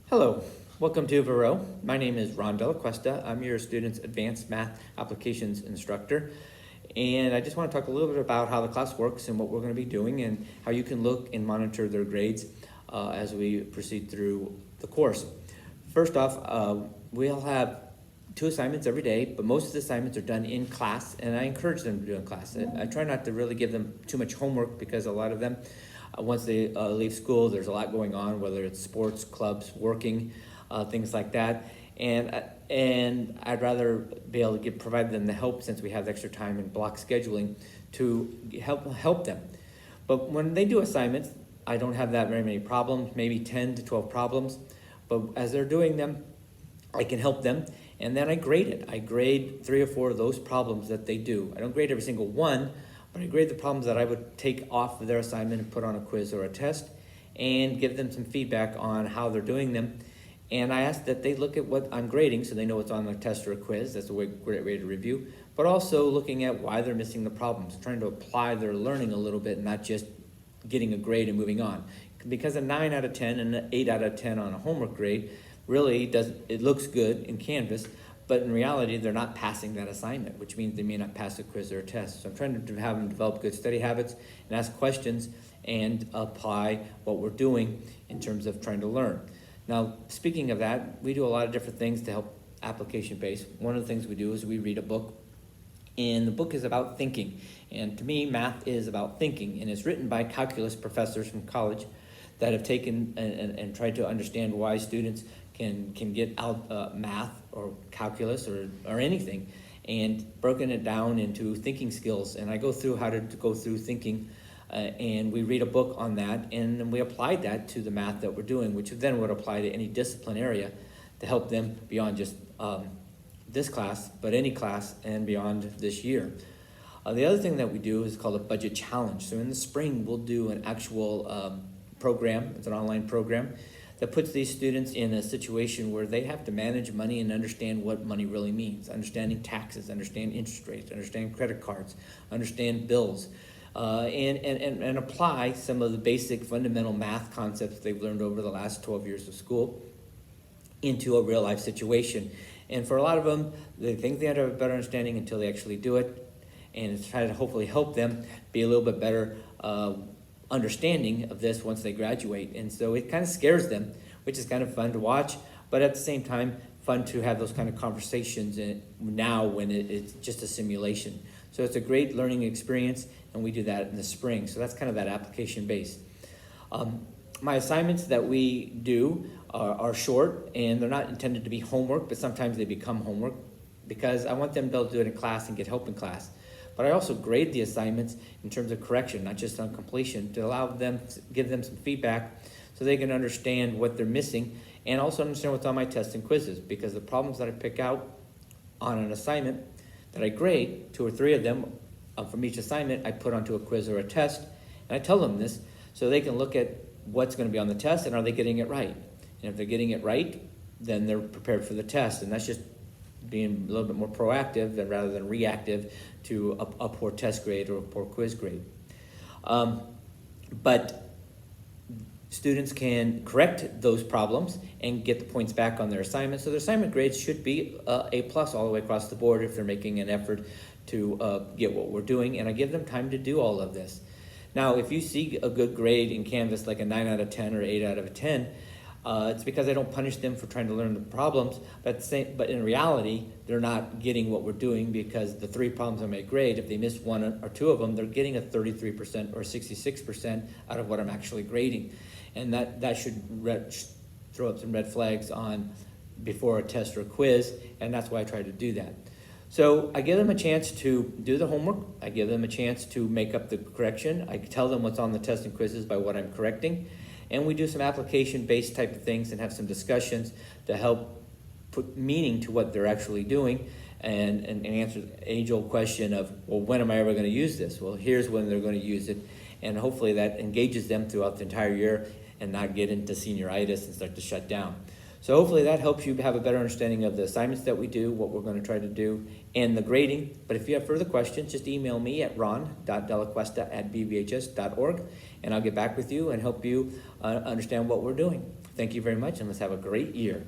Hello, welcome to Vero. My name is Ron Della Cuesta. I'm your student's advanced math applications instructor. And I just want to talk a little bit about how the class works and what we're going to be doing and how you can look and monitor their grades as we proceed through the course. First off, we'll have 2 assignments every day, but most of the assignments are done in class, and I encourage them to do in class. I try not to really give them too much homework because a lot of them, once they leave school, there's a lot going on, whether it's sports, clubs, working, things like that. And I'd rather be able to provide them the help, since we have the extra time and block scheduling, to help them. But when they do assignments, I don't have that very many problems, maybe 10 to 12 problems. But as they're doing them, I can help them, and then I grade it. I grade 3 or 4 of those problems that they do. I don't grade every single one, but I grade the problems that I would take off of their assignment and put on a quiz or a test, and give them some feedback on how they're doing them. And I ask that they look at what I'm grading so they know what's on a test or a quiz. That's a great way to review. But also looking at why they're missing the problems, trying to apply their learning a little bit, not just getting a grade and moving on. Because a 9 out of 10 and an 8 out of 10 on a homework grade really it looks good in Canvas, but in reality, they're not passing that assignment, which means they may not pass a quiz or a test. So I'm trying to have them develop good study habits and ask questions and apply what we're doing in terms of trying to learn. Now, speaking of that, we do a lot of different things to help application-based. One of the things we do is we read a book, and the book is about thinking. And to me, math is about thinking, and it's written by calculus professors from college that have taken and tried to understand why students can get out math or calculus or anything, and broken it down into thinking skills. And I go through how to go through thinking, and we read a book on that, and then we apply that to the math that we're doing, which then would apply to any discipline area to help them beyond just this class, but any class and beyond this year. The other thing that we do is called a budget challenge. So in the spring, we'll do an actual program. It's an online program that puts these students in a situation where they have to manage money and understand what money really means, understanding taxes, understand interest rates, understand credit cards, understand bills, and apply some of the basic fundamental math concepts they've learned over the last 12 years of school into a real life situation. And for a lot of them, they think they have a better understanding until they actually do it, and it's trying to hopefully help them be a little bit better understanding of this once they graduate. And so it kind of scares them, which is kind of fun to watch, but at the same time fun to have those kind of conversations now when it's just a simulation. So it's a great learning experience, and we do that in the spring. So that's kind of that application base. My assignments that we do are short, and they're not intended to be homework, but sometimes they become homework because I want them to be able to do it in class and get help in class. But I also grade the assignments in terms of correction, not just on completion, to allow them, give them some feedback so they can understand what they're missing and also understand what's on my tests and quizzes, because the problems that I pick out on an assignment that I grade, 2 or 3 of them from each assignment, I put onto a quiz or a test, and I tell them this so they can look at what's going to be on the test and are they getting it right. And if they're getting it right, then they're prepared for the test, and that's just being a little bit more proactive rather than reactive to a poor test grade or a poor quiz grade. But students can correct those problems and get the points back on their assignment. So their assignment grades should be A+ all the way across the board if they're making an effort to get what we're doing, and I give them time to do all of this. Now, if you see a good grade in Canvas, like a 9 out of 10 or 8 out of 10, it's because I don't punish them for trying to learn the problems, but in reality, they're not getting what we're doing, because the 3 problems on my grade, if they miss 1 or 2 of them, they're getting a 33% or 66% out of what I'm actually grading. And that should throw up some red flags on before a test or a quiz, and that's why I try to do that. So I give them a chance to do the homework. I give them a chance to make up the correction. I tell them what's on the test and quizzes by what I'm correcting. And we do some application-based type of things and have some discussions to help put meaning to what they're actually doing, and answer the age-old question of, well, when am I ever going to use this? Well, here's when they're going to use it, and hopefully that engages them throughout the entire year and not get into senioritis and start to shut down. So hopefully that helps you have a better understanding of the assignments that we do, what we're going to try to do, and the grading. But if you have further questions, just email me at ron.delacuesta@bvhs.org, and I'll get back with you and help you understand what we're doing. Thank you very much, and let's have a great year.